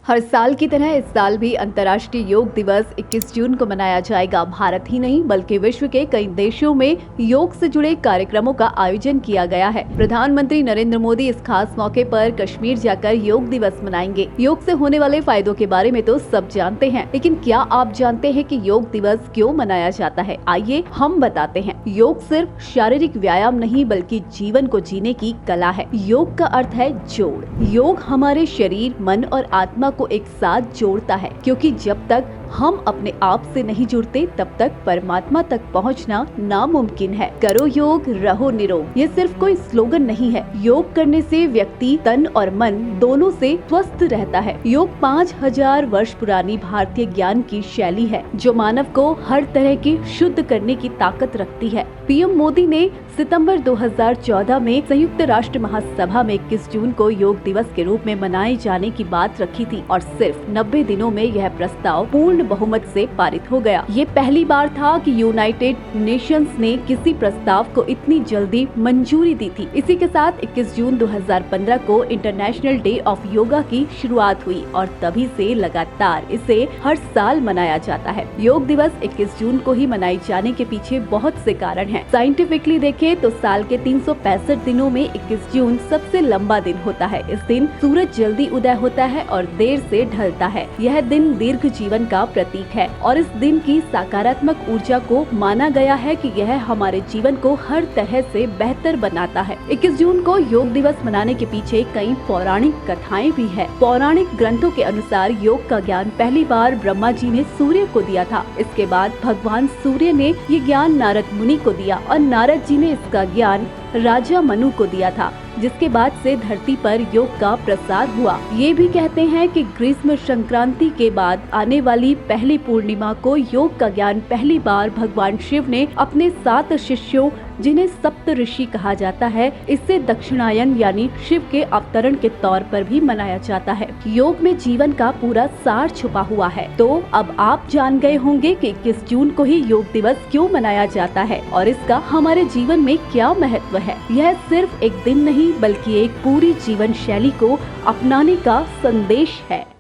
हर साल की तरह इस साल भी अंतर्राष्ट्रीय योग दिवस 21 जून को मनाया जाएगा। भारत ही नहीं बल्कि विश्व के कई देशों में योग से जुड़े कार्यक्रमों का आयोजन किया गया है। प्रधानमंत्री नरेंद्र मोदी इस खास मौके पर कश्मीर जाकर योग दिवस मनाएंगे। योग से होने वाले फायदों के बारे में तो सब जानते हैं, लेकिन क्या आप जानते हैं कि योग दिवस क्यों मनाया जाता है? आइए हम बताते हैं। योग सिर्फ शारीरिक व्यायाम नहीं बल्कि जीवन को जीने की कला है। योग का अर्थ है जोड़। योग हमारे शरीर, मन और आत्मा को एक साथ जोड़ता है, क्योंकि जब तक हम अपने आप से नहीं जुड़ते तब तक परमात्मा तक पहुंचना नामुमकिन है। करो योग, रहो निरोग। ये सिर्फ कोई स्लोगन नहीं है। योग करने से व्यक्ति तन और मन दोनों से स्वस्थ रहता है। योग 5000 वर्ष पुरानी भारतीय ज्ञान की शैली है, जो मानव को हर तरह की शुद्ध करने की ताकत रखती है। पीएम मोदी ने सितंबर 2014 में संयुक्त राष्ट्र महासभा में 21 जून को योग दिवस के रूप में मनाए जाने की बात रखी थी और सिर्फ 90 दिनों में यह प्रस्ताव पूर्ण बहुमत से पारित हो गया। ये पहली बार था कि यूनाइटेड नेशंस ने किसी प्रस्ताव को इतनी जल्दी मंजूरी दी थी। इसी के साथ 21 जून 2015 को इंटरनेशनल डे ऑफ योगा की शुरुआत हुई और तभी से लगातार इसे हर साल मनाया जाता है। योग दिवस 21 जून को ही मनाए जाने के पीछे बहुत से कारण हैं। साइंटिफिकली देखें तो साल के 365 दिनों में 21 जून सबसे लंबा दिन होता है। इस दिन सूरज जल्दी उदय होता है और देर से ढलता है। यह दिन दीर्घ जीवन का प्रतीक है और इस दिन की सकारात्मक ऊर्जा को माना गया है कि यह हमारे जीवन को हर तरह से बेहतर बनाता है। 21 जून को योग दिवस मनाने के पीछे कई पौराणिक कथाएं भी है। पौराणिक ग्रंथों के अनुसार योग का ज्ञान पहली बार ब्रह्मा जी ने सूर्य को दिया था। इसके बाद भगवान सूर्य ने ये ज्ञान नारद मुनि को दिया और नारद जी ने इसका ज्ञान राजा मनु को दिया था, जिसके बाद से धरती पर योग का प्रसार हुआ। ये भी कहते हैं कि ग्रीष्म संक्रांति के बाद आने वाली पहली पूर्णिमा को योग का ज्ञान पहली बार भगवान शिव ने अपने 7 शिष्यों, जिन्हें सप्त ऋषि कहा जाता है, इससे दक्षिणायन यानी शिव के अवतरण के तौर पर भी मनाया जाता है। योग में जीवन का पूरा सार छुपा हुआ है। तो अब आप जान गए होंगे कि 21 जून को ही योग दिवस क्यों मनाया जाता है और इसका हमारे जीवन में क्या महत्व है। यह सिर्फ एक दिन नहीं बल्कि एक पूरी जीवन शैली को अपनाने का संदेश है।